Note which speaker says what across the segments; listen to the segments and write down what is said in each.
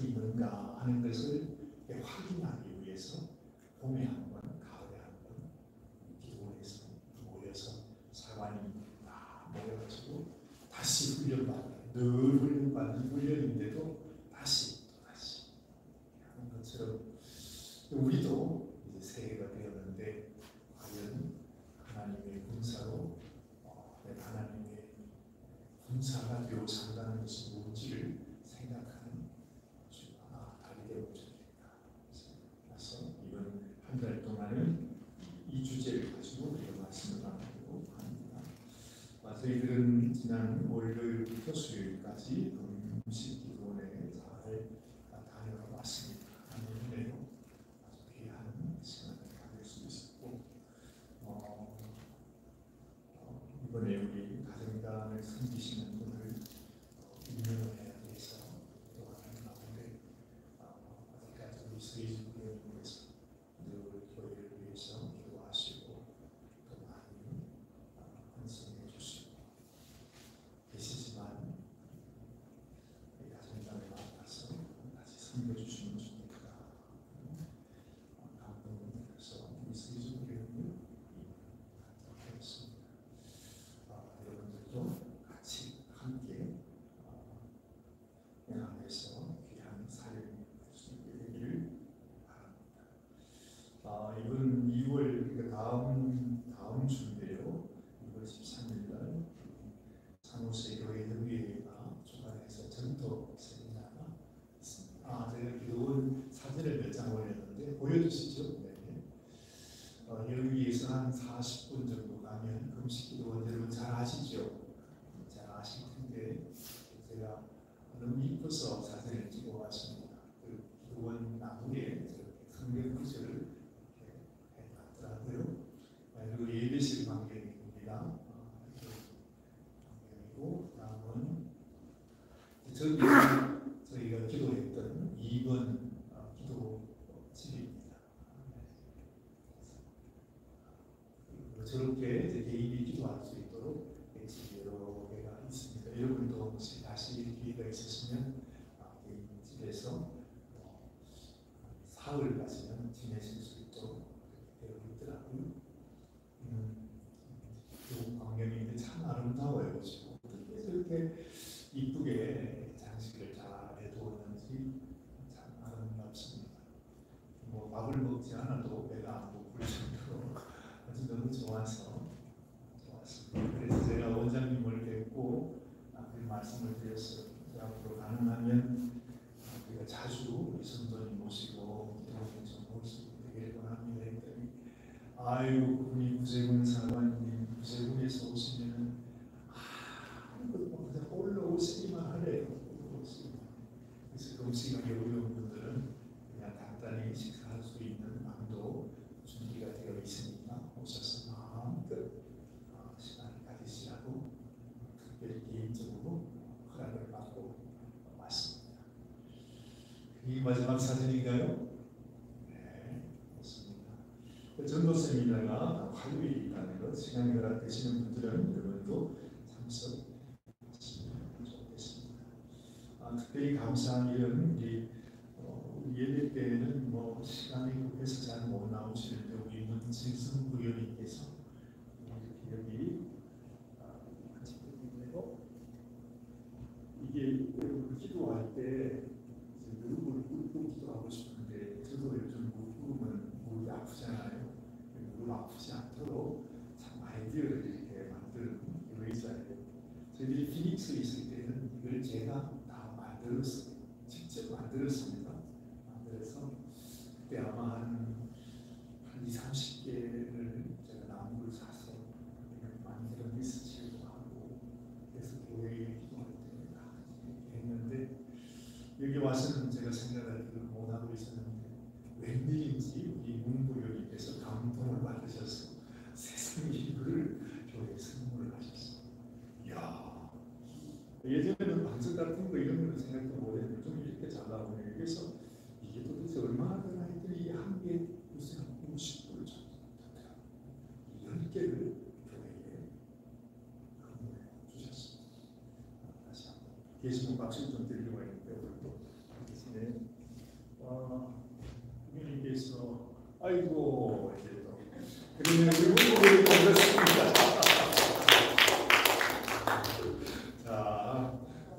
Speaker 1: 수 있는가 하는 것을 확인하기 위해서 봄에 한 번, 가을에 한 번 기도원에서 모여서 사관이 다 모여가지고 다시 훈련받는, 늘 훈련받는 훈련인데도 다시 하는 것처럼 우리도 이제 새해가 되었는데 과연 하나님의 군사로 하나님의 군사가 되어 산다는 것이 뭔지를 생각하는 주가 달이 되어 주겠다. 그래서 이번 한 달 동안은 이 주제를 가지고 우리가 말씀을 나누려고 합니다. 저희들은 지난 월요일부터 수요일까지 금식 기도원에 잘 다녀와 왔습니다. 하나님의 아주 귀한 시간을 가질 수 있었고 이번에 우리 가정단을 섬기시는 분을 임명을 해야 돼서 기도하는 가운데 아직까지 우리 서희주교님께서 늘 교회를 위해서 기도하시고 또 많이 헌신해 주시고 계시지만 이 가정단을 맡아서 다시 섬겨주시면 좋겠다. 감동해서 우리 서희주교님을 하였습니다. 여러분들도 같이 함께 연합해서 귀한 사역을 할 수 있게 되기를 바랍니다. 이번 2월 다음 주인데요. 2월 13일 날 산호세 교회 협의회가 주관해서 전도 세미나가 있습니다. 제가 기도원 사진을 몇 장 올렸는데 보여주시죠? 네. 여기에서 한 40분 정도 가면 금식기도원 여러분 잘 아시죠? 잘 아실 텐데 제가 너무 이뻐서 사진을 찍어 왔습니다. 그 기도원 나무에 성경 구절을 해놨더라고요. 그리고 예배실 광경입니다. 광경이고 다음은 저희가 기도했던 2번 기도집입니다. 저렇게 이제 개인이 기도할 수 있도록 집이 여러 개가 있습니다. 여러분도 혹시 다시 기회가 있으시면 개인 집에서 사흘 가시면 지내실 수 있도록 되어 있더라고요. 그 광경인데 참 아름다워요. 보시고 어떻게 저렇게 이쁘게 장식을 잘 해두었는지 참 아름답습니다. 뭐 밥을 먹지 않아도 배가 안 고플 정도로 아주 너무 좋았습니다. 그래서 제가 원장님을 뵙고 그 말씀을 드렸어요. 앞으로 가능하면 우리가 자주 우리 성도님 모시고 기도원 좀 모시고 되기를 원합니다. 했더니 아유 그분이 구세군 사관님 구세군에서 오시면은 그냥 올라오시기만 하래요. 그래서 금식하기 어려운 분들은 그냥 간단히 식사할 수 있는 방도 준비가 되어 있으니까 오셔서 마음껏 시간을 가지시라고 특별히 개인적으로 허락을 받고 왔습니다. 이 마지막 사진인가요? 네, 그렇습니다. 전도 세미나가 화요일이라는 것, 시간이 허락되시는 분들은 여러분도 참석하시면 좋겠습니다. 특별히 감사한 일은 우리 예배 때에는 뭐 시간이 급해서 잘 못 나오시는데 우리 문진승 부위원님께서 여기 같이 드리네요. 이게 기도할 때 무릎을 꿇고 기도하고 싶은데 저도 요즘 무릎은 무릎이 아프잖아요. 무릎 아프지 않도록 참 아이디어를 이렇게 만든 의자예요. 저희들이 피닉스에 있을 때는 이걸 제가 다 만들었어요. 직접 만들었습니다. 그래서 그때 아마 한 20-30개를 제가 나무를 사서 만들어 리서치도 하고 그래서 교회에 기도할 때 다 했는데 여기 와서는 제가 생각을 못하고 있었는데 웬일인지 우리 문부교님께서 감동을 받으셔서 세상에 이거를 교회에 선물을 하셨어요. 이야, 예전에는 방석 같은 거 이런 거는 생각도 못했는데 좀 이렇게 잘 나오네요. 그래서 이게 도대체 얼마나 되나 했더니 한 개에 무슨 50불 정도 되더라고요. 10개를 교회에 선물해 주셨습니다. 다시 한번 계시면 박수 좀 드리려고 했는데 오늘도 대신에 부모님께서 아이고 이제 또 그러면 우리 반갑습니다. 자,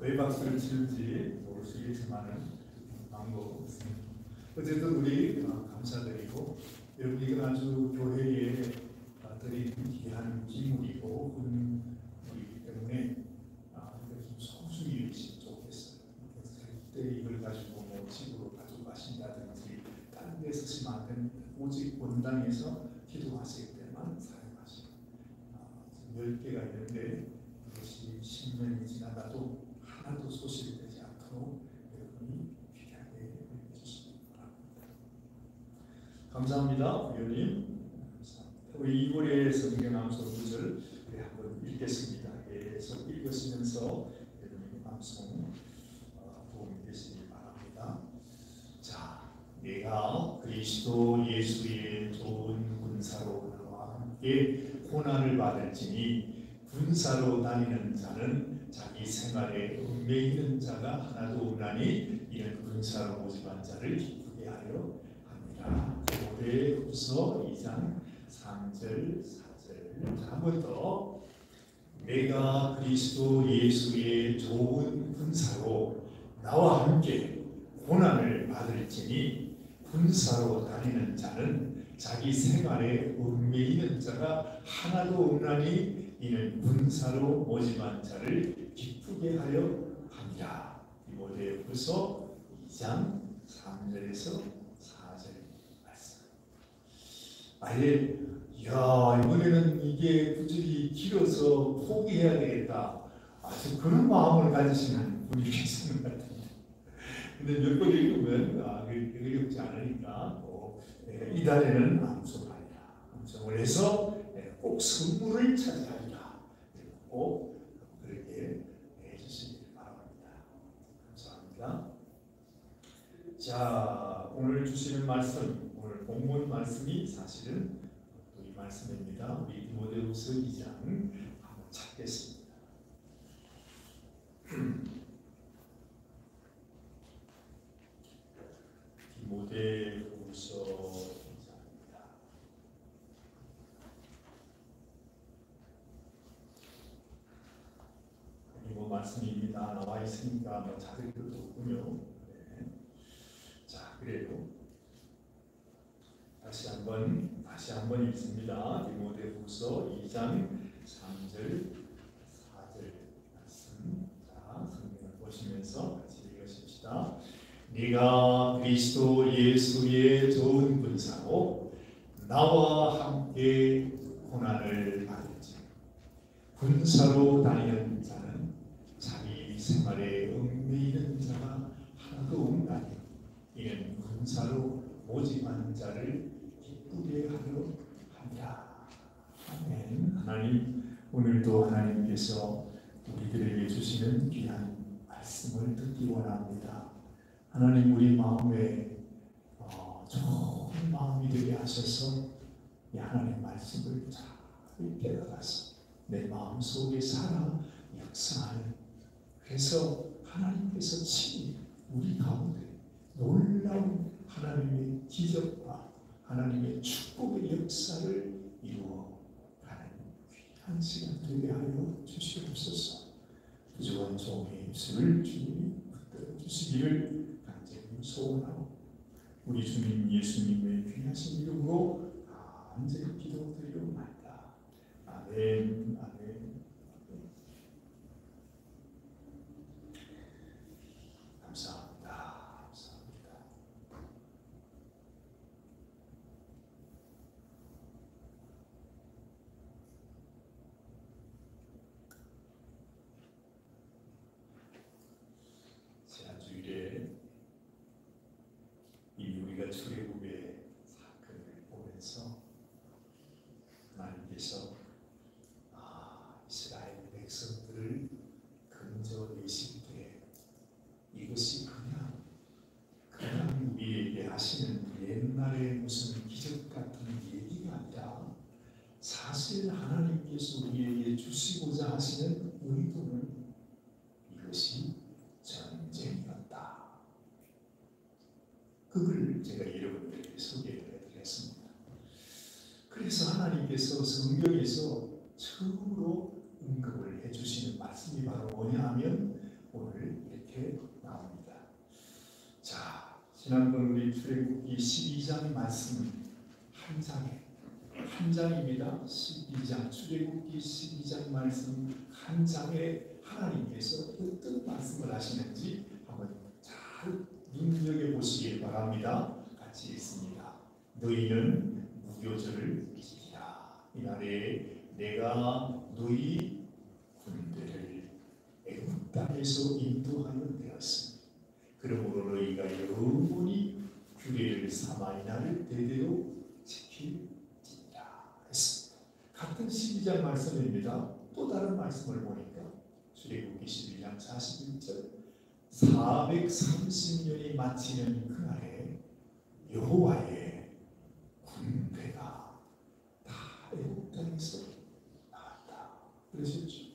Speaker 1: 왜 박수를 치는지 모르시겠지만은 방법 없습니다. 어쨌든 우리 감사드리고 여러분 이건 아주 교회에 드린 귀한 기물이고 은이기 때문에 좀 소중히 여기시면 좋겠어요. 그래서 절대 이걸 가지고 뭐 집으로 가지고 가신다든지 다른 데서 쓰면 안 됩니다. 오직 본당에서 기도하실 때만 사용하시고 10개가 있는데 이것이 10년이 지나가도 하나도 소실되지 않도록 여러분이 귀하게 해주시기 바랍니다. 감사합니다. 위원님. 우리 2월의 성경 암송 구절 한번 읽겠습니다. 계속 읽으시면서 여러분의 암송 도움이 되시기 바랍니다. 자, 내가 그리스도 예수의 좋은 군사로 나와 함께 고난을 받을지니 군사로 다니는 자는 자기 생활에 얽매 있는 자가 하나도 없나니 이는 군사로 모집한 자를 기쁘게 하려 합니다. 고린도후서 2장 3절 4절 한 번 더. 내가 그리스도 예수의 좋은 군사로 나와 함께 고난을 받을지니 군사로 다니는 자는 자기 생활에 얽매 있는 자가 하나도 없나니 이는 군사로 모집한 자를 기쁘게 하려 합니다. 디모데후서 2장 3절에서 4절 말씀. 아예 이번에는 이게 구절이 길어서 포기해야 되겠다. 아주 그런 마음을 가지시는 분이 계시는 것 같아요. 근데 몇 번 읽으면 어렵지 않으니까 이달에는 암송하리라. 암송을 해서 꼭 선물을 차지하리라. 꼭 그렇게 해주시기 바랍니다. 감사합니다. 자, 오늘 주시는 말씀, 오늘 본문 말씀이 사실은 이 말씀입니다. 우리 디모데후서 2장 한번 찾겠습니다. 디모데후서 2장입니다. 이거 말씀입니다. 나와 있으니까 뭐 찾을 것도 없군요. 네. 자, 그래도 다시 한번 읽습니다. 디모데후서 2장 3절 4절 말씀. 자, 성경을 보시면서 같이 읽으십시다. 네가 그리스도 예수의 좋은 군사로 나와 함께 고난을 받을지 군사로 다니는 자는 자기 생활에 얽매 있는 자가 하나도 없나니 이는 군사로 모집한 자를 기쁘게 하려 합니다. 아멘. 하나님, 오늘도 하나님께서 우리들에게 주시는 귀한 말씀을 듣기 원합니다. 하나님, 우리 마음에 좋은 마음이 되게 하셔서 이 하나님 말씀을 잘 깨달아서 내 마음속에 살아 역사하는, 그래서 하나님께서 친히 우리 가운데 놀라운 하나님의 기적과 하나님의 축복의 역사를 이루어가는 귀한 시간 되게 하여 주시옵소서. 부족한 종의 입술을 주님이 붙들어 주시기를 간절히 소원하고 우리 주님 예수님의 귀하신 이름으로 간절히 기도드리옵나이다. 아멘. 아멘. 감사합니다. 지난주일에 이미 우리가 출애굽의 사건을 보면서 하나님께서 이스라엘 백성들을 건져내실 때 이것이 그냥 우리에게 하시는 옛날에 무슨 기적 같은 얘기가 아니라 사실 하나님께서 우리에게 주시고자 하시는 의도는 이것이 전쟁이었다. 그걸 제가 여러분들에게 소개해 드렸습니다. 그래서 하나님께서 성경에서 처음으로 언급을 해주시는 말씀이 바로 뭐냐 하면 오늘 이렇게 나옵니다. 자, 지난번 우리 출애굽기 12장 말씀 한 장입니다. 12장 출애굽기 12장 말씀 한 장에 하나님께서 어떤 말씀을 하시는지 한번 잘 눈여겨보시길 바랍니다. 같이 읽습니다. 너희는 무교절을 지키라. 이날에 내가 너희 군대를 애굽 땅에서 인도하여 되었으니 그러므로 너희가 영원히 규례를 삼아 이날을 대대로 지킬지니라 했습니다. 같은 12장 말씀입니다. 또 다른 말씀을 보니까 출애굽기 12장 41절 430년이 마치는 그날에 여호와의 군대가 다 애굽 땅에서 나왔다. 그러셨죠?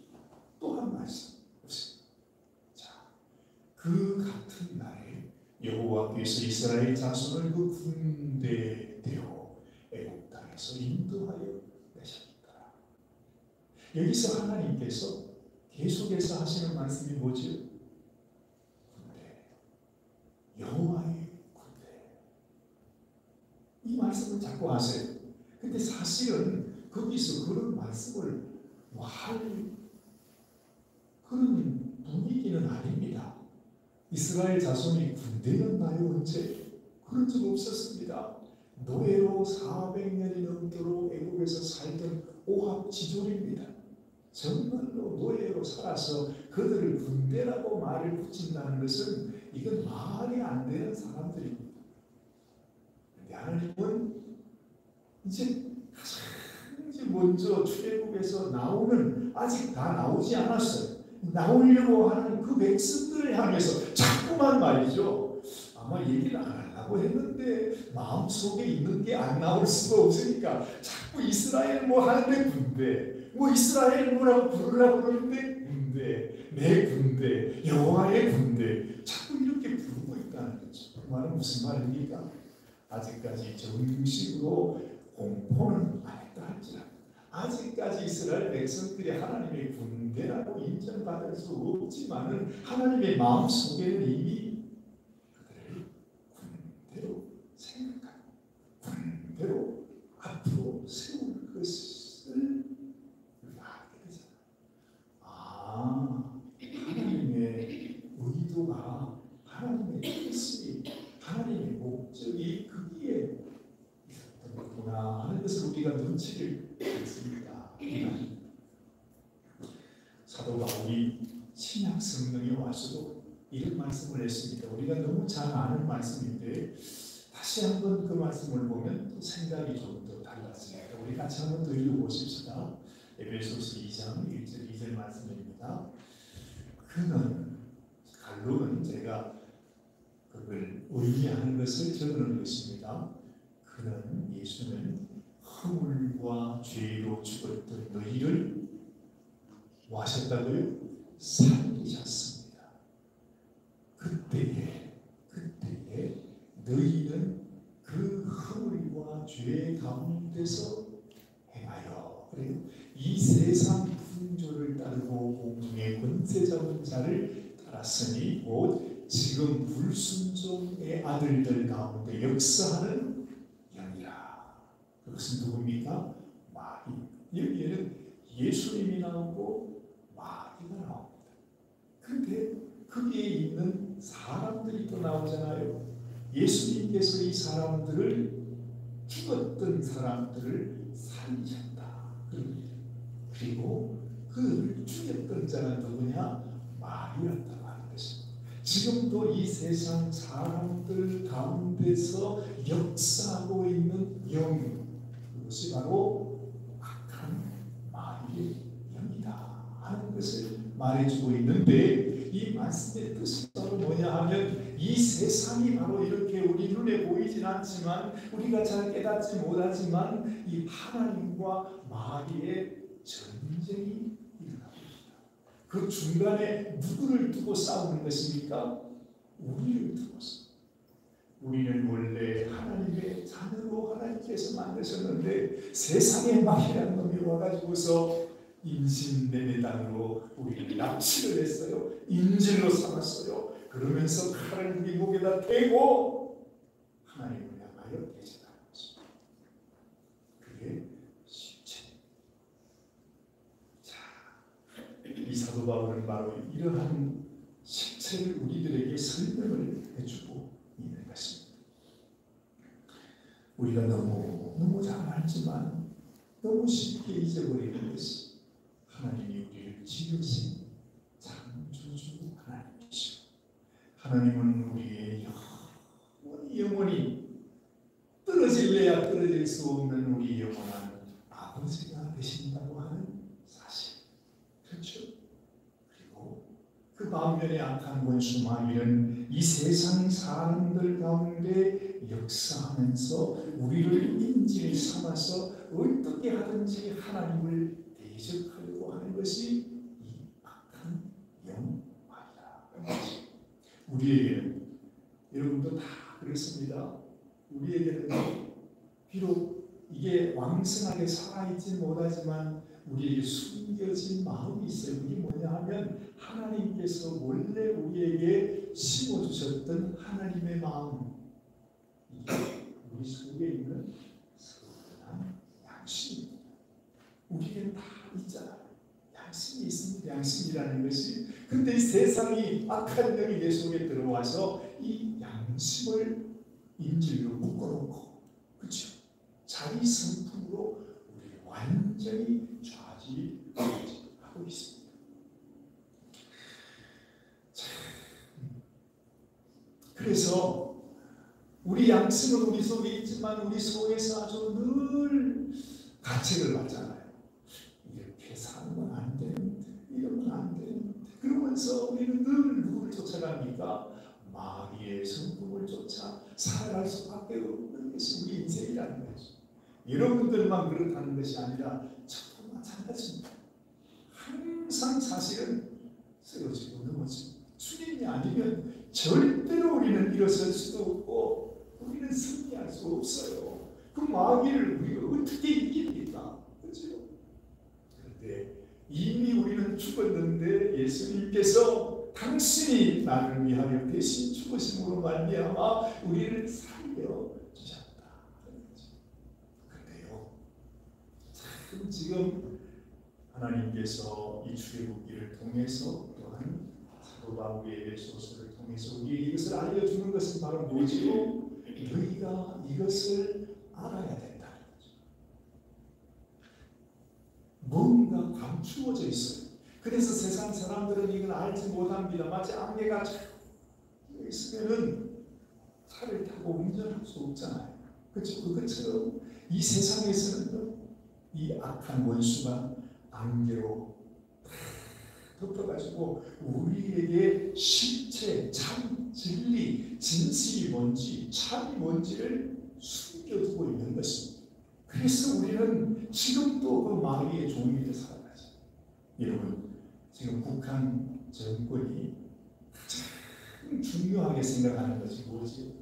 Speaker 1: 또 한 말씀 보세요. 자, 그 같은 날에 여호와께서 이스라엘 자손을 그 군대 되어 애굽 땅에서 인도하여 내셨다. 여기서 하나님께서 계속해서 하시는 말씀이 뭐죠? 군대, 여호와의 군대. 이 말씀을 자꾸 하세요. 근데 사실은 거기서 그런 말씀을 할 그런 분위기는 아닙니다. 이스라엘 자손이 군대였나요? 언제? 그런 적 없었습니다. 노예로 400년이 넘도록 애굽에서 살던 오합지졸입니다. 정말로 노예로 살아서 그들을 군대라고 말을 붙인다는 것은 이건 말이 안 되는 사람들입니다. 그런데 하나님은 이제 가장 먼저 출애굽에서 나오는 아직 다 나오지 않았어요. 나오려고 하는 그 백성들을 향해서 자꾸만 말이죠. 아마 얘기를 안 하려고 했는데 마음속에 있는 게 안 나올 수가 없으니까 자꾸 이스라엘 뭐 하는데 군대, 뭐 이스라엘 뭐라고 부르려고 그러는데 군대, 내 군대, 여호와의 군대, 자꾸 이렇게 부르고 있다는 거죠. 그 말은 무슨 말입니까? 아직까지 정식으로 공포는 안 했다 할지라도 아직까지 이스라엘 백성들이 하나님의 군대라고 인정받을 수 없지만은 하나님의 마음속에는 이미 그들을 군대로 생각하고 군대로 앞으로 세울 것을 우리가 알게 되잖아요. 아, 하나님의 의도가, 하나님의 뜻이, 하나님의 목적이 거기에 있었던 거구나 하는 것을 우리가 눈치를 챘습니다. 사도 바울이 신약 성경에 와서도 이런 말씀을 했습니다. 우리가 너무 잘 아는 말씀인데 다시 한번 그 말씀을 보면 또 생각이 좀 더 달랐습니다. 우리 같이 한번 더 읽어보십시다. 에베소서 2장 1절 2절 말씀입니다. 그는, 갈로는 제가 그걸 의미하는 것을 적는 것입니다. 그는, 예수는 허물과 죄로 죽었던 너희를 뭐 하셨다고요? 살리셨습니다. 그때에 너희는 그 허물과 죄 가운데서 행하여, 그래요? 이 세상 풍조를 따르고 공중의 권세 잡은 자를 따랐으니 곧 지금 불순종의 아들들 가운데 역사하는 영이라. 그것은 누굽니까? 마귀. 여기에는 예수님이 나오고 마귀가 나옵니다. 그런데 거기에 있는 사람들이 또 나오잖아요. 예수님께서 이 사람들을, 죽었던 사람들을 살리셨다. 그리고 그를 죽였던 자는 누구냐? 마귀였다고 하는 것입니다. 지금도 이 세상 사람들 가운데서 역사하고 있는 영, 그것이 바로 악한 마귀의 영이다 하는 것을 말해주고 있는데, 이 말씀의 뜻이 바로 뭐냐 하면 이 세상이 바로 이렇게 우리 눈에 보이진 않지만 우리가 잘 깨닫지 못하지만 이 하나님과 마귀의 전쟁이 일어나고 있다. 그 중간에 누구를 두고 싸우는 것입니까? 우리를 두고서. 우리는 원래 하나님의 자녀로 하나님께서 만드셨는데 세상의 마귀라는 놈이 와가지고서 인신매매당으로 우리를 납치를 했어요. 인질로 삼았어요. 그러면서 칼을 우리 목에다 대고 하나님을 향하여 대적하는 것입니다. 그게 실체. 자, 이 사도 바울은 바로 이러한 실체를 우리들에게 설명을 해주고 있는 것입니다. 우리가 너무 잘 알지만 너무 쉽게 잊어버리는 것이 하나님이 우리를 지으신 창조주 하나님이시고, 하나님은 우리의 영원히 떨어질래야 떨어질 수 없는 우리 영원한 아버지가 되신다고 하는 사실. 그렇죠? 그리고 그 반면에 악한 원수 마귀는 이 세상 사람들 가운데 역사하면서 우리를 인질 삼아서 어떻게 하든지 하나님을 대적하려고 하는 것이 이 악한 영마귀다. 우리에게는, 여러분도 다 그렇습니다. 우리에게는 비록 이게 왕성하게 살아있지 못하지만 우리에게 숨겨진 마음이 있어요. 이게 뭐냐 하면 하나님께서 원래 우리에게 심어주셨던 하나님의 마음, 이게 우리 속에 있는 선한 양심입니다. 우리에게는 다 있잖아요. 양심이 있습니다. 양심이라는 것이. 근데 이 세상이 악한 영이 내 속에 들어와서 이 양심을 인질로 묶어놓고, 그렇죠? 자기 성품으로 우리를 완전히 좌지우지하고 있습니다. 그래서 우리 양심은 우리 속에 있지만 우리 속에서 아주 늘 가책을 받잖아요. 이렇게 사는 건 안 되는데, 이러면 안 되는데, 그러면서 우리는 늘 누구를 쫓아갑니까? 마귀의 성품을 쫓아 살아갈 수밖에 없는 것이 우리 인생이라는 거죠. 여러분들만 그렇다는 것이 아니라 저도 마찬가지입니다. 항상 사실은 쓰러지고 넘어지고, 주님이 아니면 절대로 우리는 일어설 수도 없고 우리는 승리할 수 없어요. 그 마귀를 우리가 어떻게 이깁니까? 그렇죠? 그런데 이미 우리는 죽었는데 예수님께서 당신이 나를 위하여 대신 죽으심으로 말미암아 우리를 살려주셨다. 그런데요, 참 지금 하나님께서 이 출애굽기를 통해서 또한 사도 바울의 소설을 통해서 우리에게 이것을 알려주는 것은 바로 뭐지요? 너희가 이것을 알아야 된다는 거죠. 뭔가 감추어져 있어요. 그래서 세상 사람들은 이걸 알지 못합니다. 마치 안개가 있으면은 차를 타고 운전할 수 없잖아요. 그렇죠? 그것처럼 이 세상에서는 이 악한 원수가 안개로 덮어가지고 우리에게 실체, 참, 진리, 진실이 뭔지, 참이 뭔지를 숨겨두고 있는 것입니다. 그래서 우리는 지금도 그 마귀의 종이 살아가죠. 여러분, 지금 북한 정권이 가장 중요하게 생각하는 것이 뭐지?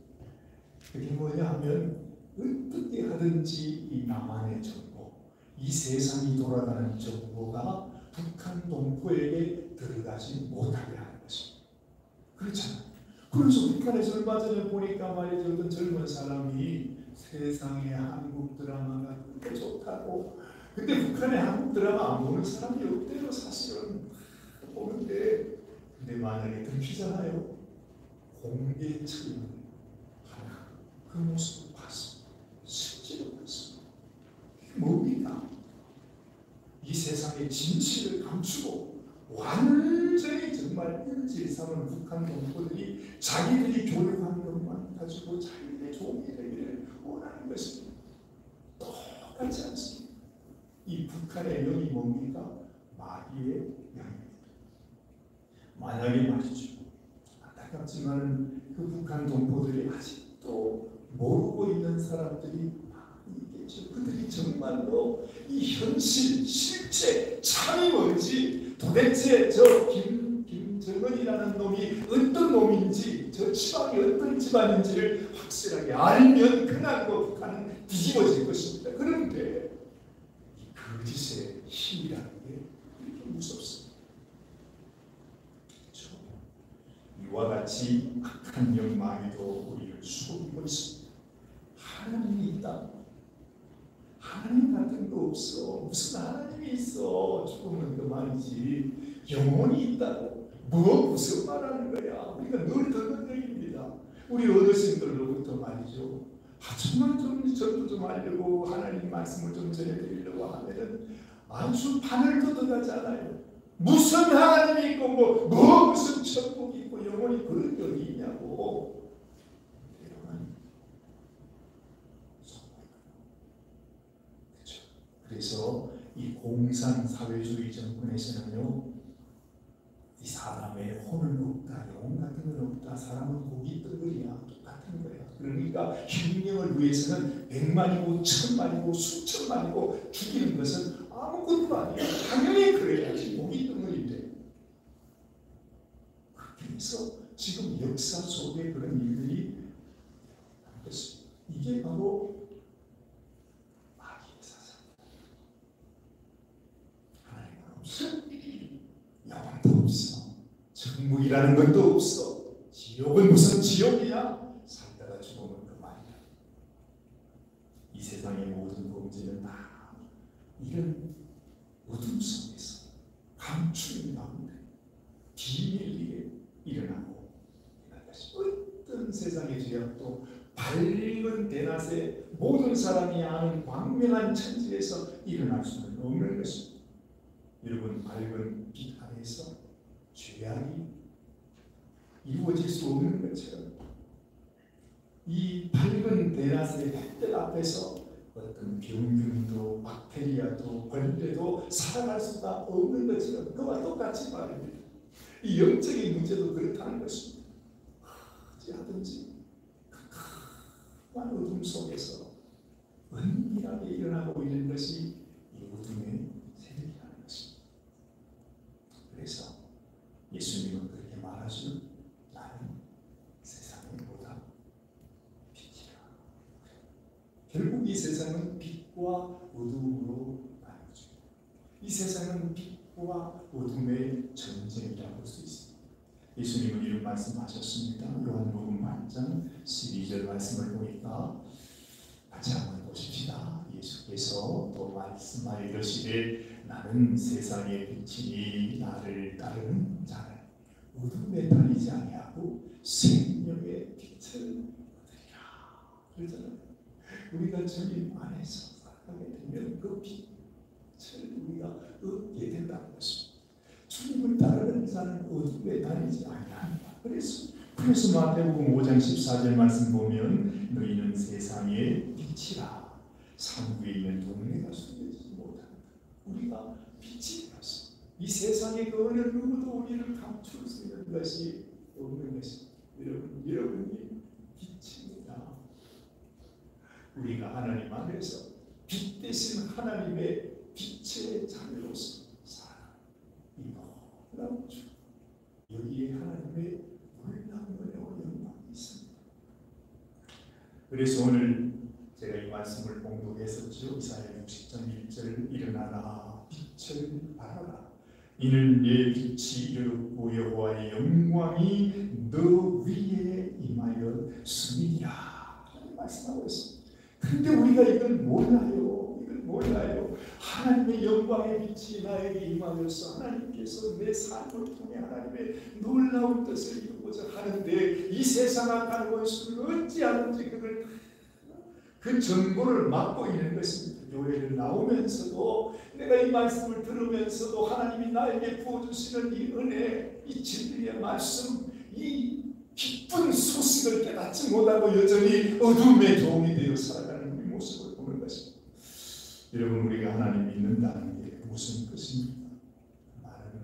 Speaker 1: 그게 뭐냐 하면 어떻게 하든지 이 남한의 정보, 이 세상이 돌아가는 정보가 북한 동포에게 들어가지 못하게 하는 것입니다. 그렇잖아요. 그래서 북한에서 얼마 전에 보니까 말이죠, 어떤 젊은 사람이 세상에 한국 드라마가 그렇게 좋다고. 근데 북한에 한국 드라마 안 보는 사람이 없대요. 사실은 보는데, 근데 만약에 들키잖아요. 공개 처리는 하나 그 모습을 봤습니다. 실제로 봤습니다. 이게 뭡니까? 이 세상의 진실을 감추고 완전히 정말 인질 삼은 북한 동포들이 자기들이 교육한 것만 가지고 자기들의 종이 되기를 원하는 것입니다. 똑같지 않습니다. 이 북한의 영이 뭡니까? 마귀의 영입니다. 만약에 말이죠, 안타깝지만 그 북한 동포들이 아직도 모르고 있는 사람들이 많이 있겠죠. 그들이 정말로 이 현실, 실체, 참이 뭔지, 도대체 저 김정은이라는 놈이 어떤 놈인지 어딘지, 저 지방이 어떤 집안인지를 확실하게 알면 그날 그 북한은 뒤집어질 것입니다. 그런데 이 거짓의 힘이라는 게 이렇게 무섭습니다. 그렇죠? 이와 같이 악한 영마귀도 우리를 속이고 있습니다. 하나님이 있다. 하나님 같은 거 없어. 무슨 하나님이 있어. 죽으면 그만이지. 영혼이 있다고. 무슨 말하는 거야. 우리가 늘 듣는 얘기입니다. 우리 어르신들로부터 말이죠. 정말 저도 좀 하려고 하나님 말씀을 좀 전해드리려고 하면은 아주 판을 걷어가잖아요. 무슨 하나님이 있고 무슨 천국이 있고 영혼이 그런 게 어디 있냐고. 그래서 이 공산사회주의 정권에서는요, 이 사람의 혼은 없다, 영혼 같은 건 없다, 사람은 고기 덩어리야, 똑같은 거야. 그러니까 혁명을 위해서는 100만이고 1000만이고 수천만이고 죽이는 것은 아무것도 아니야. 당연히 그래야지. 고기 덩어리인데. 그래서 지금 역사 속에 그런 일들이 있습니다. 이게 바로 영혼도 없어. 천국이라는 것도 없어. 지옥은 무슨 지옥이야? 살다가 죽으면 그만이야. 이 세상의 모든 범죄는 다 이런 어둠 속에서 감추인 가운데 비밀리에 일어나고 있는 것이 어떤 세상의 죄악도 밝은 대낮에 모든 사람이 아는 광명한 천지에서 일어날 수는 없는 것입니다. 여러분, 밝은 빛 안에서 죄악이 이루어질 수 없는 것처럼 이 밝은 대낮의 햇볕 앞에서 어떤 병균도 박테리아도 벌레도 살아갈 수가 없는 것처럼 그와 똑같이 말입니다. 이 영적인 문제도 그렇다는 것입니다. 어찌하든지 큰 어둠 속에서 은밀하게 일어나고 있는 것이 이 어둠의 세력이라는 것입니다. 그래서 예수님은 그렇게 말하시는 나는 세상의 보다 빛이라. 결국 이 세상은 빛과 어둠으로 나뉘어져. 이 세상은 빛과 어둠의 전쟁이라고 할 수 있습니다. 예수님은 이런 말씀하셨습니다. 요한복음 8장 12절 말씀을 보니까 같이 한번 보십시다. 예수께서 또 말씀하여 이르시되 나는 세상의 빛이니 나를 따르는 자는 어둠에 다니지 아니하고 생명의 빛을 얻으리라. 그러잖아요. 우리가 주님 안에서 살아가게 되면 그 빛을 우리가 얻게 된다는 것입니다. 주님을 따르는 자는 어둠에 다니지 아니한다. 그래서 마태복음 5장 14절 말씀 보면 너희는 세상의 빛이라. 산구에 있는 동네가 숨겨지지 못한다. 우리가 빛이 되었어. 이 세상에 그 어느 누구도 우리를 감출 수 있는 것이 없는 것입니다. 여러분이 빛입니다. 우리가 하나님 안에서 빛 대신 하나님의 빛의 자녀로서 살아. 이 놀라운 주. 여기에 하나님의 놀라운 은혜와 영광이 있습니다. 그래서 오늘 제가 이 말씀을 봉독했었죠. 이사야 60장 1절 일어나라 빛을 발하라 이는 내 빛이 이르렀고 여호와의 영광이 너 위에 임하여 숨이니라 말씀하고 있습니다. 그런데 우리가 이걸 몰라요. 하나님의 영광의 빛이 나에게 임하여서 하나님께서 내 삶을 통해 하나님의 놀라운 뜻을 이루고자 하는데 이 세상 악한 원수는 어찌하든지 그 정보를 막고 있는 것입니다. 교회를 나오면서도 내가 이 말씀을 들으면서도 하나님이 나에게 부어주시는 이 은혜, 이 진리의 말씀, 이 기쁜 소식을 깨닫지 못하고 여전히 어둠에 도움이 되어 살아가는 우리 모습을 보는 것입니다. 여러분, 우리가 하나님 믿는다는 게 무슨 뜻입니까?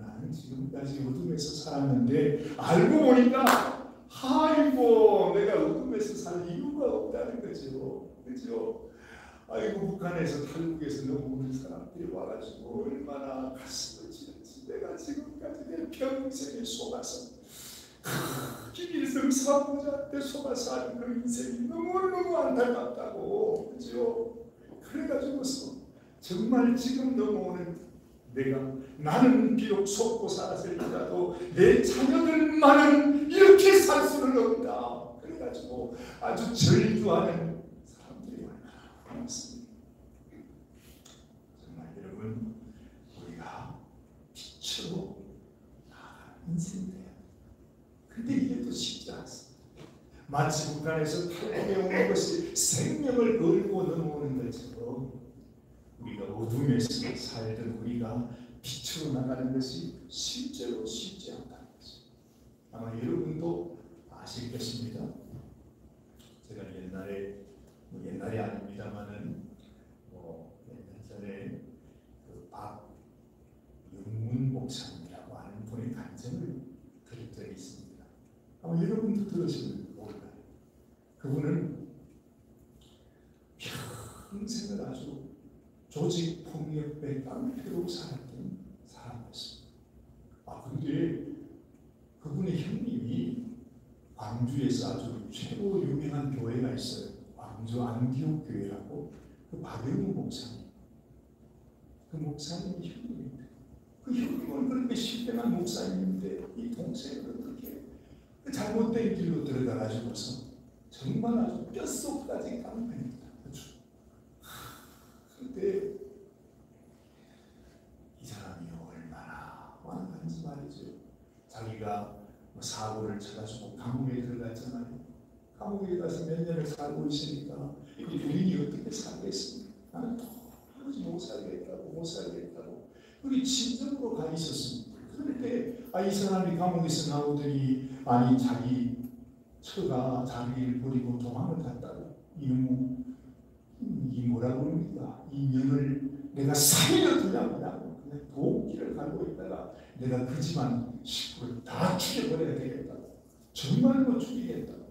Speaker 1: 나는 지금까지 어둠에서 살았는데 알고 보니까 아이고 내가 어둠에서 살 이유가 없다는 거죠. 그렇죠? 아이고 북한에서 탈북해서 넘어오는 사람들이 와가지고 얼마나 가슴을 찌른지 내가 지금까지 내 평생에 속아서 길에서 사고자한테 속아서 하는 그 인생이 너무너무 안타깝다고. 그죠? 그래가지고서 정말 지금 넘어오는 나는 비록 속고 살았을지라도 내 자녀들만은 이렇게 살 수는 없다. 그래가지고 아주 절규하는 사람들이 얼마나 많습니다. 정말 여러분, 우리가 빛으로 나아가는 인생이에요. 근데 이게 또 쉽지 않습니다. 마치 북한에서 탈북에 오는 것이 생명을 걸고 넘어오는 것처럼 우리가 어둠에서 살던 우리가 빛으로 나가는 것이 실제로 쉽지 않다는 것입니다. 아마 여러분도 아실 것입니다. 제가 옛날이 아닙니다만은 옛날 전에 그 박영문 목사님이라고 하는 분의 간증을 들은 적이 있습니다. 아마 여러분도 들으시면 모르나요? 그분은 평생을 아주 조직 폭력배 깡패로 살았던 사람이었습니다. 근데 그분의 형님이 광주에서 아주 최고 유명한 교회가 있어요. 광주 안디옥 교회라고. 그 박영우 목사님. 그 목사님이 형님인데, 그 형님은 그렇게 신명한 목사님인데 이 동생은 그렇게 잘못된 길로 들어가가지고서 정말 아주 뼛속까지 깡패입니다. 그런데 이 사람이 얼마나 완강한지 말이죠. 자기가 사고를 쳐가지고 감옥에 들어갔잖아요. 감옥에 가서 몇 년을 살고 있으니까 이 부인이 어떻게 살겠습니까? 나는 도무지 못 살겠다고 우리 친정으로 가 있었습니다. 그런데 이 사람이 감옥에서 나오더니 자기 처가 자기를 버리고 도망을 갔다고. 이 뭐라고 합니까? 이 년을 내가 살려 두냐고 그냥 도끼를 갈고 있다가 내가 그 집안 식구를 다 죽여버려야 되겠다고. 정말로 죽이겠다고.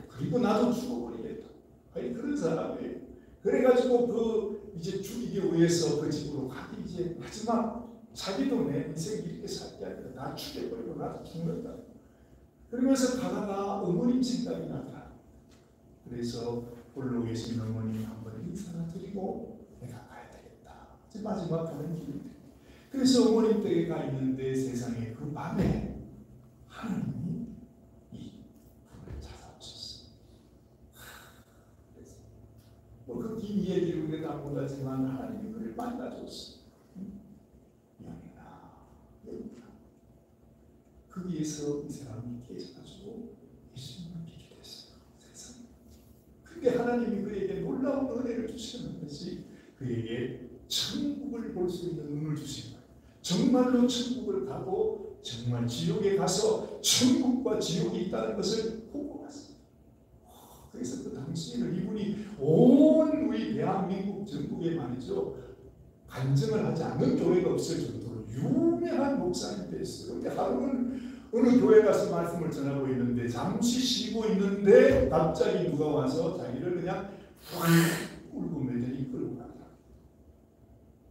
Speaker 1: 그리고 나도 죽어버리겠다고. 그런 사람이에요. 그래가지고 이제 죽이기 위해서 그 집으로 가기 이제 마지막 자기도 내 인생 이렇게 살 게 아니라 나 죽여버리고 나도 죽는다. 그러면서 가다가 어머님 생각이 나더라. 그래서 홀로 계신 어머님 한번 인사를 드리고 내가 가야 되겠다. 마지막 가는 길인데. 그래서 어머님 댁에 가 있는데 세상에 그 밤에 하나님이 이 분을 찾아오셨어요. 그래서 그 긴 얘기를 우리가 다 못하지만 하나님이 그를 만나줬어요. 영이나 거기에서 이 사람이 깨져가지고 예수님을 믿게 됐어요. 세상에. 근데 하나님이 그에게 놀라운 은혜를 주시는 것이 그에게 천국을 볼 수 있는 눈을 주신 거예요. 정말로 천국을 가고 정말 지옥에 가서 천국과 지옥이 있다는 것을 보고 갔어요. 그래서 그 당시에는 이분이 온 우리 대한민국 전국에 말이죠, 간증을 하지 않는 교회가 없을 정도로 유명한 목사님이 됐어요. 그런데 하루는 어느 교회 가서 말씀을 전하고 있는데 잠시 쉬고 있는데 갑자기 누가 와서 자기를 그냥 확 울고 매달리 끌고 가더라.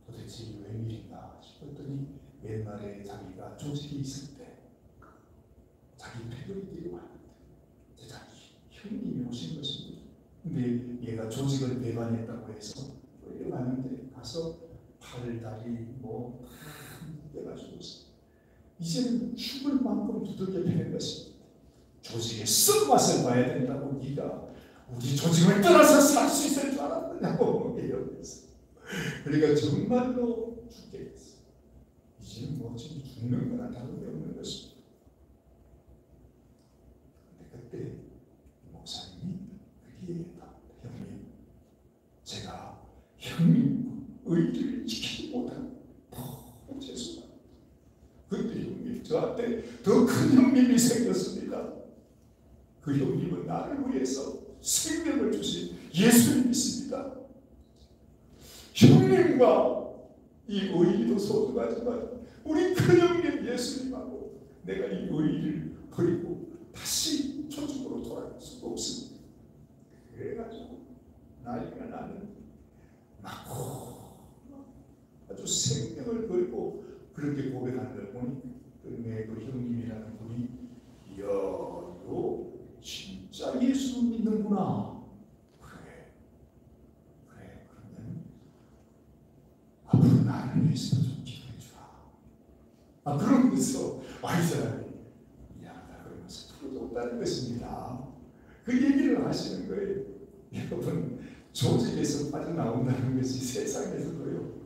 Speaker 1: 도대체 이게 웬일인가 싶었더니 옛날에 자기가 조직이 있을 때 자기 패거리들이 왔는데 자기 형님이 오신 것입니다. 근데 얘가 조직을 배반했다고 해서 끌려가는데 가서 팔, 다리 빼가지고 이제는 죽을 만큼 두들겨 패는 것입니다. 조직의 쓴맛을 봐야 된다고. 네가 우리 조직을 떠나서 살 수 있을 줄 알았느냐고 이러면서. 그러니까 정말로 죽게 됐어요. 이제는 지금 죽는 거나 다른 게 없는 것입니다. 근데 그때 목사님이 그렇게 얘기했다. 형님, 제가 형님 의리를 지키지 못하고 너무 죄송합니다. 그때 형님 저한테 더 큰 형님이 생겼습니다. 그 형님은 나를 위해서 생명을 주신 예수님이십니다. 형님과 이 의리도 소중하지만 우리 큰 형님 예수님하고 내가 이 의리를 버리고 다시 조직으로 돌아갈 수가 없습니다. 그래가지고 난리가 나는 아주 생명을 걸고 그렇게 고백하는 걸 보니 그 형님이라는 분이 이야 이거 예수 믿는구나. 그래. 그러면 앞으로 나를 위해서도 좀 기도해 주라. 그러면서 이 사람이 미안하다 그러면서 풀어줬다는 것입니다. 그 얘기를 하시는 거예요. 여러분, 조직에서 빠져나온다는 것이 세상에서도요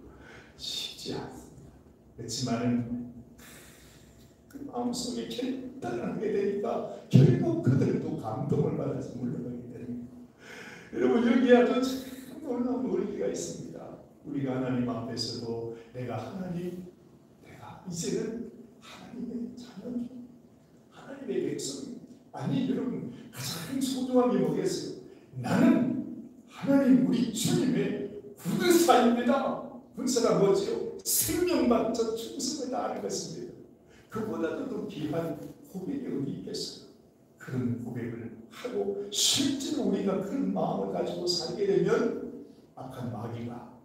Speaker 1: 쉽지 않습니다. 그렇지만 그 마음속에 결단하게 되니까 결국 그들도 감동을 받아서 물러가게 됩니다. 여러분, 여기에 아주 참 놀라운 원리가 있습니다. 우리가 하나님 앞에서도 내가 이제는 하나님의 자녀, 하나님의 백성. 아니 여러분, 가장 소중한 게 뭐겠어요? 나는 하나님 우리 주님의 군사입니다. 군사가 뭐죠? 생명받쳐 충성을 다하는 것입니다. 그보다도 더 귀한 고백이 어디 있겠어요? 그런 고백을 하고 실제로 우리가 그런 마음을 가지고 살게 되면 악한 마귀가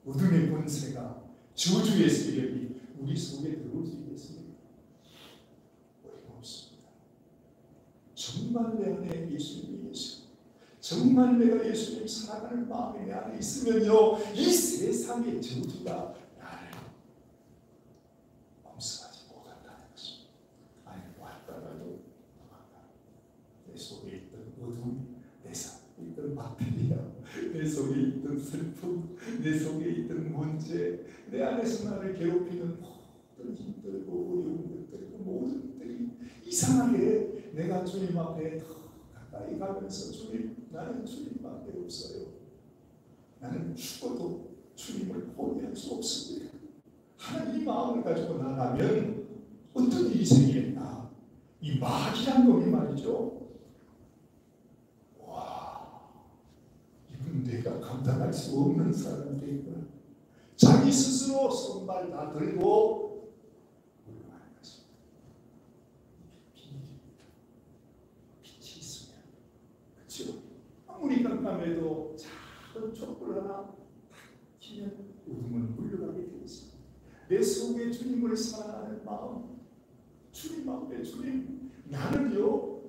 Speaker 1: 어둠의 권세가 저주의 세력이 우리 속에 들어올 수 있겠습니까? 어이가 없습니다. 정말 내 안에 예수님이 계시고 정말 내가 예수님 사랑하는 마음이 내 안에 있으면요 이 세상의 저주가 나를 검색하지 못한다는 것입니다. 아니 왔다가도 내 속에 있던 어둠, 내 속에 있던 박해야, 내 속에 있던 슬픔, 내 속에 있던 문제, 내 안에서 나를 괴롭히는 모든 힘들고 어려운 것들이고 모든 것들이 이상하게 내가 주님 앞에 더 가까이 가면서 주님, 나는 주님밖에 없어요. 나는 죽어도 주님을 포기할 수 없습니다. 하나님 마음을 가지고 나가면 어떤 일이 생기겠나? 이 마귀란 놈이 말이죠. 이건 내가 감당할 수 없는 사람이 되구나. 자기 스스로 손발 다 들고 물러가는 것입니다. 비밀입니다. 빛이 있으면, 그렇죠? 아무리 깜깜해도 작은 촛불 하나 켜면 어둠은 물러가게 되어 있습니다. 내 속에 주님을 사랑하는 마음, 주님 앞에 주님, 나는요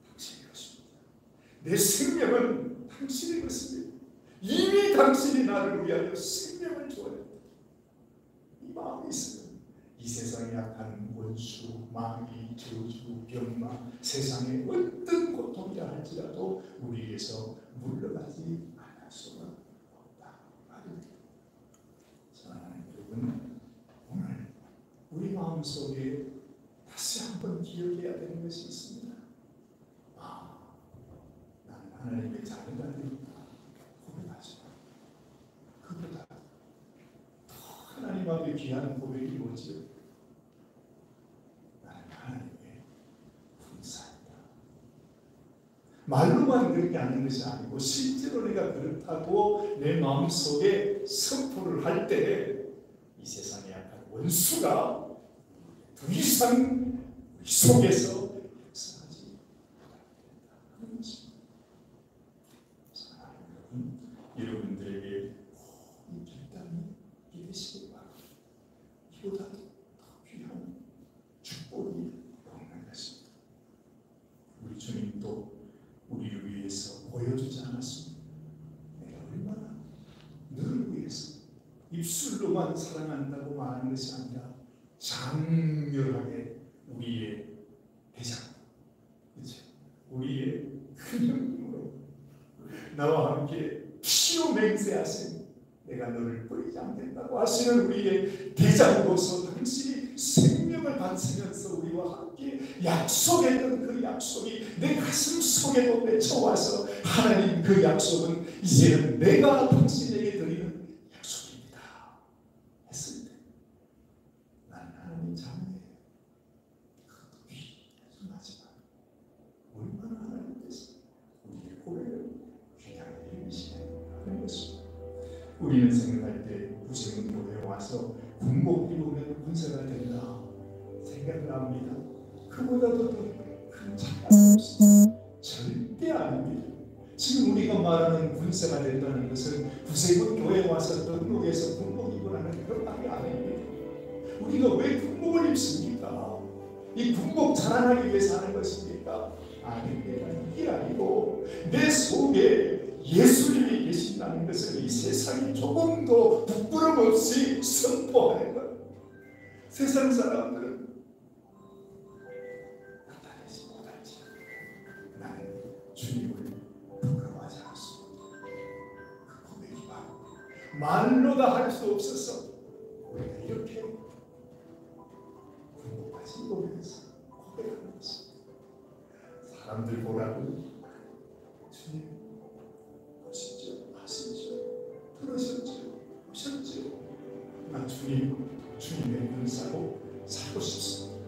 Speaker 1: 당신의 것입니다. 내 생명은 당신의 것입니다. 이미 당신이 나를 위하여 생명을 주었다. 이 마음이 있으면 이 세상에 약한 원수, 마귀, 저주, 병마, 세상의 어떤 고통이라 할지라도 우리에게서 물러가지 않을 수가 없다. 사랑하는 여러분, 오늘 우리 마음속에 다시 한번 기억해야 되는 것이 있습니다. 나는 하나님의 자녀가 되었다. 고백하지 마. 그보다 더 하나님 앞에 귀한 고백이 뭐지요? 나는 하나님의 군사이다. 말로만 그렇게 하는 것이 아니고 실제로 내가 그렇다고 내 마음속에 선포를 할 때 이 세상에 약한 원수가 더 이상 우리 속에서 역사하지 못한다는 것입니다. 사랑하는 여러분들에게 이 결단이 이루시기 바랍니다. 이보다 더 귀한 축복이 없는 것입니다. 우리 주님도 우리를 위해서 보여주지 않았습니다. 내가 얼마나 너를 위해서 입술로만 사랑한다고 말하는 것이 아니라 장렬하게 우리의 대장, 그렇죠? 우리의 큰 형님으로 나와 함께 피로 맹세하신 내가 너를 버리지 않겠다고 하시는 우리의 대장으로서 당신이 생명을 바치면서 우리와 함께 약속했던 그 약속이 내 가슴 속에도 맺혀와서 하나님 그 약속은 이제는 내가 당신에게 드리는 약속입니다 했을 때 나는 하나님 자녀예요. 그것도 귀하지만 얼마나 하나님께서 우리의 고백을 귀하게 여기시는 것입니다. 우리는 생각할 때 구세군도에 와서 군복 입으면 군사가 된다 생각을 합니다. 그보다도 더 큰 착각이 없습니다. 절대 아닙니다. 지금 우리가 말하는 군사가 된다는 것은 구세군 교회에 와서 등록해서 군복 입으라는 그런 말이 아닙니다. 우리가 왜 군복을 입습니까? 이 군복 자라나기 위해서 하는 것입니까? 아닙니다. 이게 아니고 내 속에 예수님이 계신다는 것을 이 세상이 조금도 부끄럼 없이 선포하는 것. 세상 사람들은 나타내지 못할지 나는 주님을 부끄러워하지 않을 수 없다. 그 고백이 바로 말로 다 할 수 없어서 우리가 이렇게 군복까지 입으면서 고백하는 것입니다. 사람들 보라고 주님 보시죠, 하시죠, 들으셨죠, 보셨죠. 나 주님의 군사로 살고 싶습니다.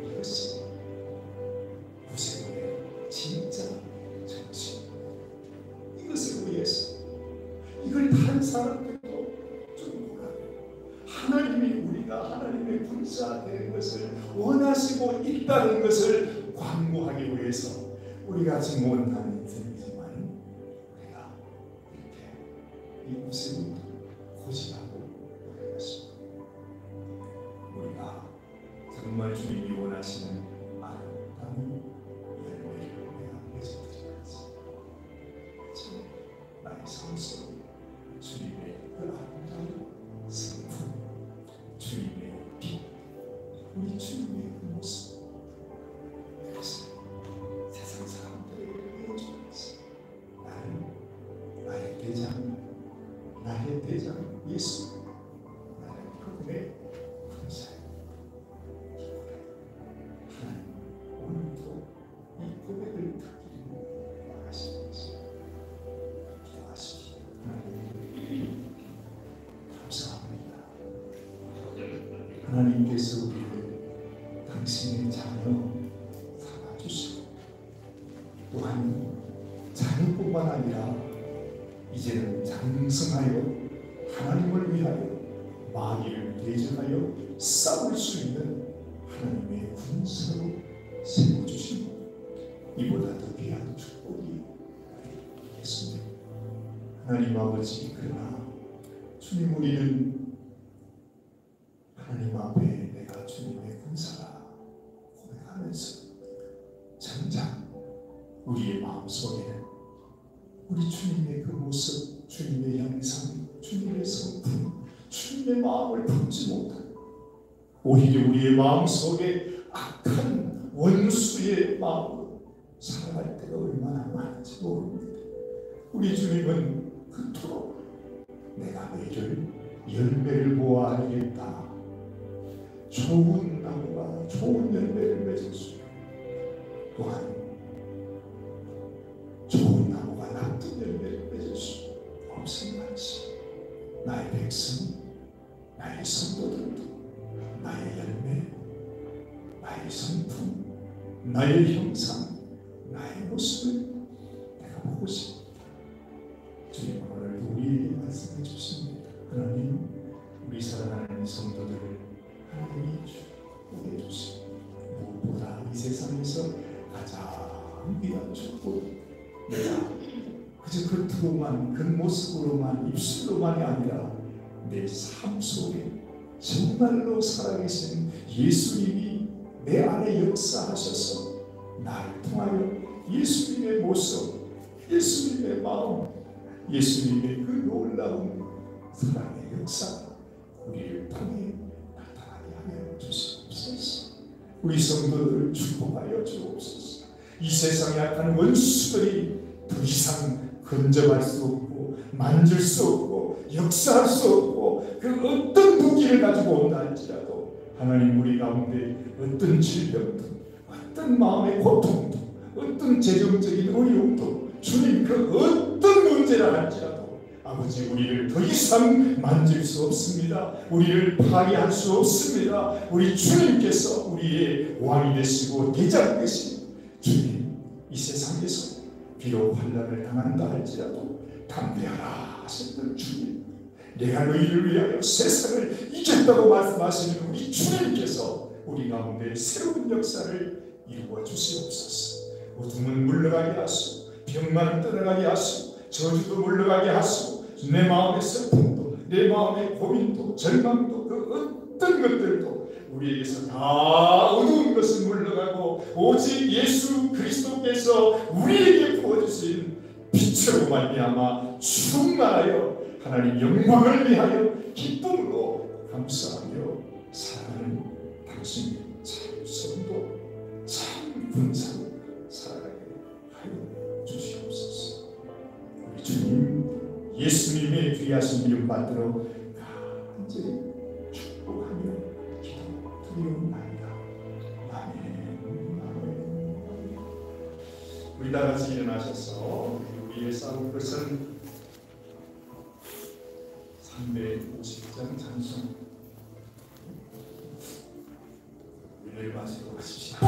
Speaker 1: 이것이 구세군의 진짜 정신. 이것을 위해서 이걸 다른 사람들도 좀 보라고. 하나님이 우리가 하나님의 군사 되는 것을 원하시고 있다는 것을 광고하기 위해서 우리가 지금 못하는 인생이지만 우리가 이렇게 이 구세군을 고집하고 있는 것입니다. 우리가 정말 주님이 원하시는 아름다운 열매를 우리가 맺어드려야지. 나의 삶 속에 주님의 그 아름다운 성품, 주님의 빛, 우리 주님의 그 모습, 그것을 세상 사람들에게 보여주면서 나는 나의 대장 예수, 나는 그분의 군사예요. 하나님 오늘도 이 고백을 듣기를 원하시는 것입니다. 기도하십시오. 하나님 감사합니다. 하나님께서 우리를 당신의 자녀 삼아주시고 또한 자녀뿐만 아니라 이제는 장성하여 하나님을 위하여 마귀를 대적하여 싸울 수 있는 하나님의 군사로 세워주신 이보다 더 귀한 축복이 있겠습니다. 하나님 아버지, 그러나 주님, 우리는 하나님 앞에 내가 주님의 군사라 고백하면서 정작 우리의 마음속에는 우리 주님의 그 모습, 주님의 형상, 주님의 성품, 주님의 마음을 품지 못하고 오히려 우리의 마음속에 악한 원수의 마음으로 살아갈 때가 얼마나 많은지 모릅니다. 우리 주님은 그토록 내가 너희를 열매를 보아 알겠다. 좋은 나무가 좋은 열매를 맺을 수 있고 또한 좋은 나무가 나쁜 열매를 맺을 수 없음 같이 나의 백성, 나의 성도들도 나의 열매, 나의 성품, 나의 형상, 나의 모습을 내가 보고 싶다. 주님 오늘 우리에게 말씀해 주십니다. 하나님, 우리 사랑하는 성도들을 하나님이 축복해 주시고 무엇보다 이 세상에서 가장 귀한 축복, 내가 그저 겉으로만 겉모습으로만 입술로만이 아니라 내 삶 속에 정말로 살아계신 예수님이 내 안에 역사하셔서 나를 통하여 예수님의 모습, 예수님의 마음, 예수님의 그 놀라운 사랑의 역사 우리를 통해 나타나게 하여 주시옵소서. 우리 성도들을 축복하여 주옵소서. 이 세상에 악한 원수들이 더 이상 건져갈 수 없고 만질 수 없고 역사할 수 없고 그 어떤 무기를 가지고 온다 할지라도 하나님, 우리 가운데 어떤 질병도 어떤 마음의 고통도 어떤 재정적인 어려움도 주님 그 어떤 문제라 할지라도 아버지, 우리를 더 이상 만질 수 없습니다. 우리를 파괴할 수 없습니다. 우리 주님께서 우리의 왕이 되시고 대장 되신 주님, 이 세상에서 비록 환난을 당한다 할지라도 담대하라 하셨던 주님, 내가 너희를 위하여 세상을 이겼다고 말씀하시는 우리 주님께서 우리 가운데 새로운 역사를 이루어 주시옵소서. 어둠은 물러가게 하시고 병만 떠나가게 하시고 저주도 물러가게 하시고 내 마음의 슬픔도 내 마음의 고민도 절망도 그 어떤 것들도 우리에게서 다 어두운 것은 물러가고 오직 예수 그리스도께서 우리에게 부어주신 빛으로 말미암아 충만하여 하나님 영광을 위하여 기쁨으로 감사하며 살아가는 당신의 참 성도 참 군사로 살아가게 하여 주시옵소서. 우리 주님 예수님의 귀하신 이름 받들어 간절히 축복하며 기도드리옵나이다. 아멘. 아멘. 우리 다 같이 일어나셔서 우리의 싸울 것은 350장 찬송 우리를 마시고 가십시다.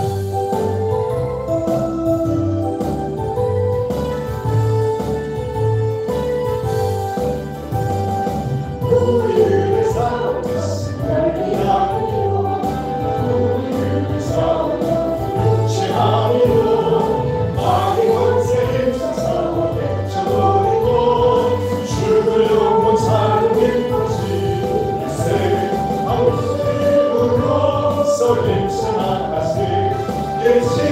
Speaker 2: Yes.